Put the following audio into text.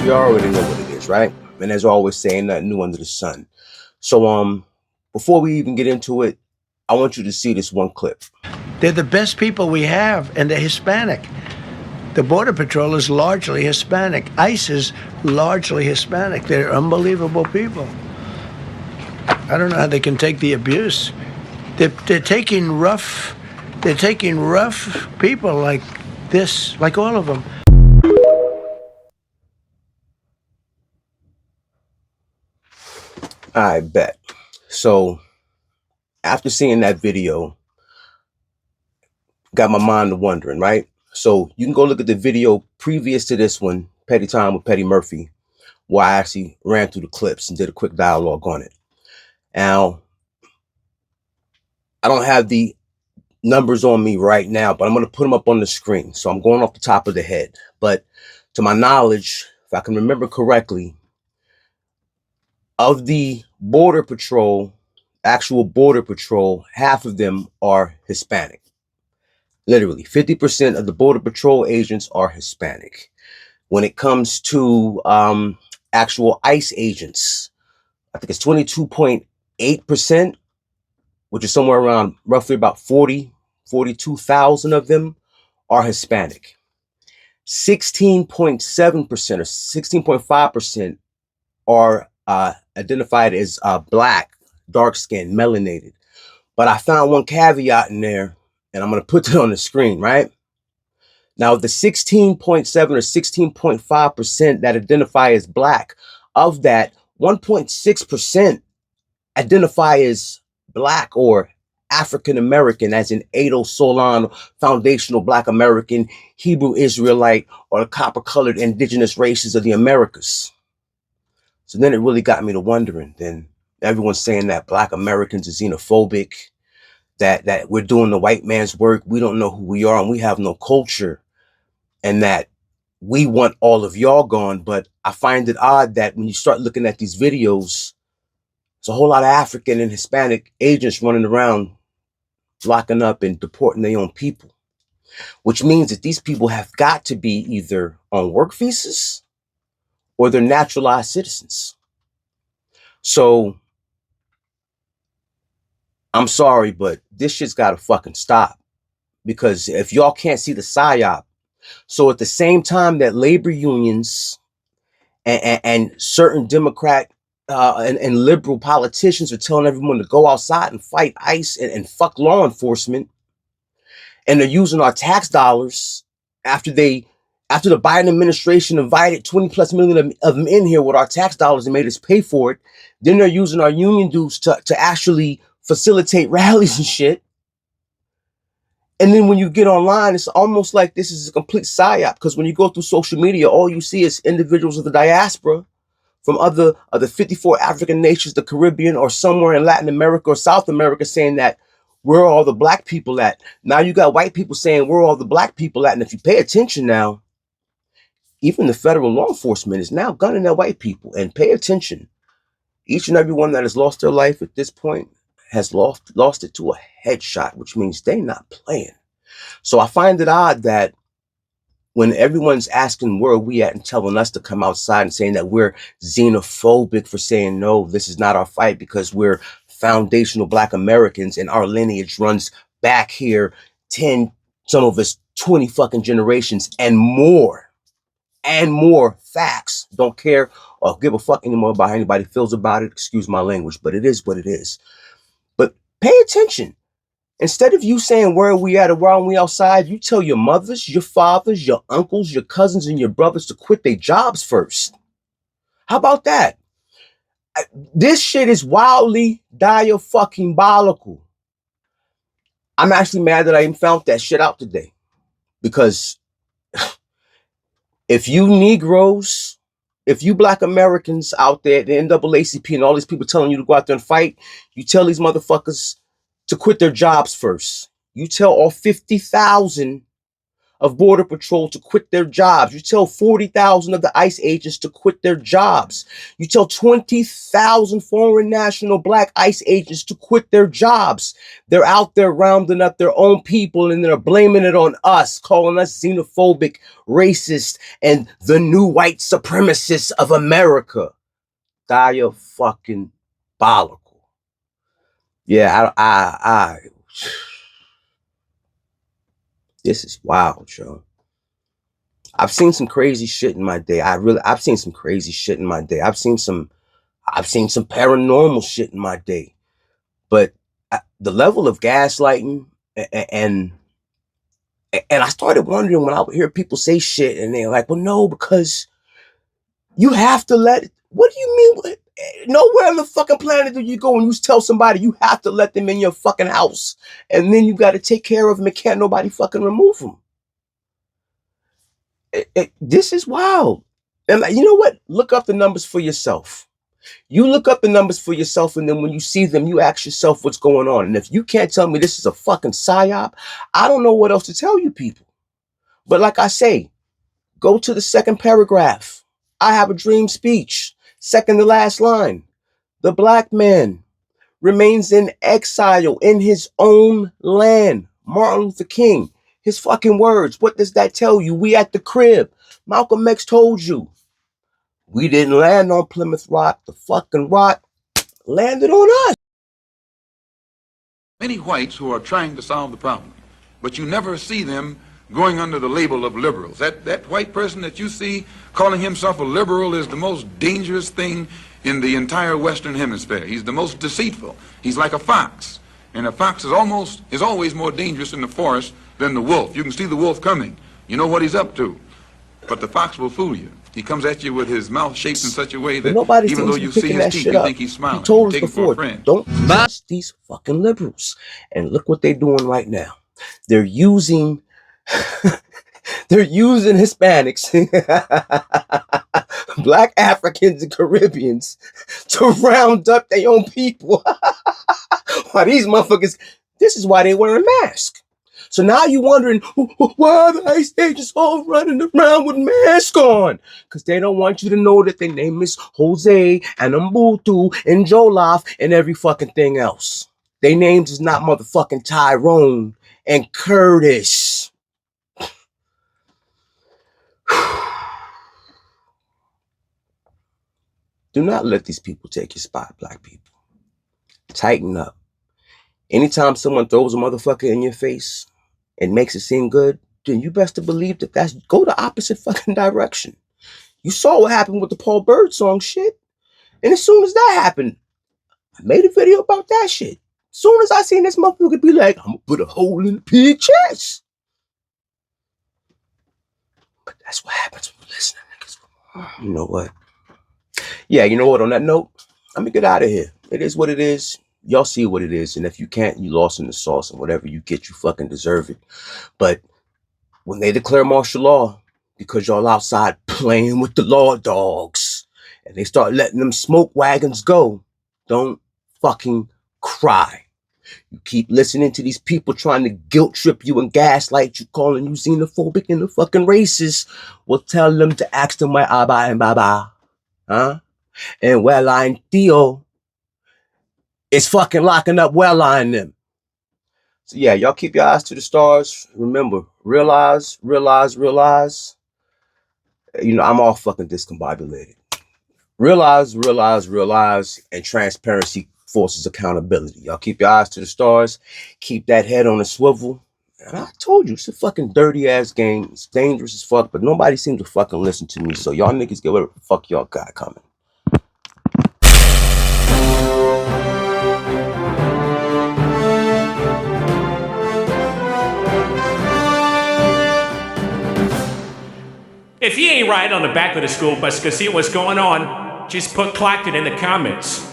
You already know what it is, right? And as always saying, nothing new under the sun. So before we even get into it, I want you to see this one clip. They're the best people we have, and they're Hispanic. The Border Patrol is largely Hispanic. ICE is largely Hispanic. They're unbelievable people. I don't know how they can take the abuse. They're taking rough people like this, like all of them. I bet. So after seeing that video, got my mind to wondering, right? So you can go look at the video previous to this one, Petty Time with Petty Murphy, where I actually ran through the clips and did a quick dialogue on it. Now, I don't have the numbers on me right now, but I'm going to put them up on the screen. So I'm going off the top of the head. But to my knowledge, if I can remember correctly, of the Border Patrol, actual Border Patrol, half of them are Hispanic. Literally, 50% of the Border Patrol agents are Hispanic. When it comes to actual ICE agents, I think it's 22.8%, which is somewhere around roughly about 42,000 of them are Hispanic. 16.7% or 16.5% are identified as black, dark-skinned, melanated. But I found one caveat in there, and I'm going to put it on the screen, right? Now, the 16.7 or 16.5% that identify as black, of that, 1.6% identify as black or African American, as in Ado Solon, foundational Black American, Hebrew Israelite, or the copper-colored indigenous races of the Americas. So then it really got me to wondering. Then everyone's saying that Black Americans are xenophobic, that we're doing the white man's work, we don't know who we are, and we have no culture, and that we want all of y'all gone. But I find it odd that when you start looking at these videos, there's a whole lot of African and Hispanic agents running around locking up and deporting their own people, which means that these people have got to be either on work visas or they're naturalized citizens. So I'm sorry, but this shit's got to fucking stop, because if y'all can't see the psyop, so at the same time that labor unions and certain Democrat and liberal politicians are telling everyone to go outside and fight ICE and fuck law enforcement, and they're using our tax dollars after the Biden administration invited 20 plus million of them in here with our tax dollars and made us pay for it, then they're using our union dues to actually facilitate rallies and shit. And then when you get online, it's almost like this is a complete psyop, because when you go through social media, all you see is individuals of the diaspora from other 54 African nations, the Caribbean, or somewhere in Latin America or South America, saying that where are all the black people at? Now you got white people saying where are all the black people at? And if you pay attention now, even the federal law enforcement is now gunning at white people. And pay attention, each and every one that has lost their life at this point has lost it to a headshot, which means they're not playing. So I find it odd that when everyone's asking where are we at and telling us to come outside and saying that we're xenophobic for saying, no, this is not our fight because we're foundational Black Americans and our lineage runs back here 10, some of us 20 fucking generations and more facts. Don't care or give a fuck anymore about how anybody feels about it. Excuse my language, but it is what it is. But pay attention. Instead of you saying where are we at or where are we outside, you tell your mothers, your fathers, your uncles, your cousins, and your brothers to quit their jobs first. How about that? This shit is wildly diabolical. I'm actually mad that I even found that shit out today, because if you Negroes, if you Black Americans out there, the NAACP and all these people telling you to go out there and fight, you tell these motherfuckers to quit their jobs first. You tell all 50,000 of Border Patrol to quit their jobs. You tell 40,000 of the ICE agents to quit their jobs. You tell 20,000 foreign national black ICE agents to quit their jobs. They're out there rounding up their own people and they're blaming it on us, calling us xenophobic, racist, and the new white supremacists of America. Diabolical. Yeah, this is wild, Joe. I've seen some crazy shit in my day. I've seen some crazy shit in my day. I've seen some paranormal shit in my day. But the level of gaslighting and I started wondering when I would hear people say shit and they're like, well, no, because you have to let, what do you mean? Nowhere on the fucking planet do you go and you tell somebody you have to let them in your fucking house and then you got to take care of them and can't nobody fucking remove them. This is wild. And you know what? Look up the numbers for yourself. You look up the numbers for yourself, and then when you see them, you ask yourself what's going on. And if you can't tell me this is a fucking psyop, I don't know what else to tell you people. But like I say, go to the second paragraph. I have a dream speech. Second to last line. The black man remains in exile in his own land. Martin Luther King. His fucking words. What does that tell you? We at the crib. Malcolm X told you. We didn't land on Plymouth Rock. The fucking rock landed on us. Many whites who are trying to solve the problem, but you never see them going under the label of liberals. That white person that you see calling himself a liberal is the most dangerous thing in the entire Western Hemisphere. He's the most deceitful. He's like a fox, and a fox is always more dangerous in the forest than the wolf. You can see the wolf coming. You know what he's up to, but the fox will fool you. He comes at you with his mouth shaped in such a way that even though you see his teeth, you think he's smiling. He told us Take before, don't trust these fucking liberals. And look what they're doing right now. They're using Hispanics, Black Africans and Caribbeans to round up their own people. Why these motherfuckers, this is why they wearing masks. So now you're wondering, why are the ICE agents all running around with masks on? Because they don't want you to know that their name is Jose and Mbutu and Jollof and every fucking thing else. Their names is not motherfucking Tyrone and Curtis. Do not let these people take your spot, black people. Tighten up. Anytime someone throws a motherfucker in your face and makes it seem good, then you best to believe that go the opposite fucking direction. You saw what happened with the Paul Birdsong shit. And as soon as that happened, I made a video about that shit. As soon as I seen this motherfucker be like, I'm gonna put a hole in the pig chest. But that's what happens when you listen to niggas. You know what? Yeah, you know what? On that note, I'm gonna get out of here. It is what it is. Y'all see what it is. And if you can't, you lost in the sauce, and whatever you get, you fucking deserve it. But when they declare martial law, because y'all outside playing with the law dogs, and they start letting them smoke wagons go, don't fucking cry. You keep listening to these people trying to guilt trip you and gaslight you, calling you xenophobic and the fucking racist. Well, tell them to ask them my Abba and Baba. Huh? And Wellline Theo is fucking locking up Wellline them. So yeah, y'all keep your eyes to the stars. Remember, realize. You know, I'm all fucking discombobulated. Realize, and transparency forces accountability. Y'all keep your eyes to the stars. Keep that head on a swivel. And I told you, it's a fucking dirty ass game. It's dangerous as fuck, but nobody seems to fucking listen to me. So y'all niggas get whatever the fuck y'all got coming. If you ain't riding on the back of the school bus to see what's going on, just put clocked it in the comments.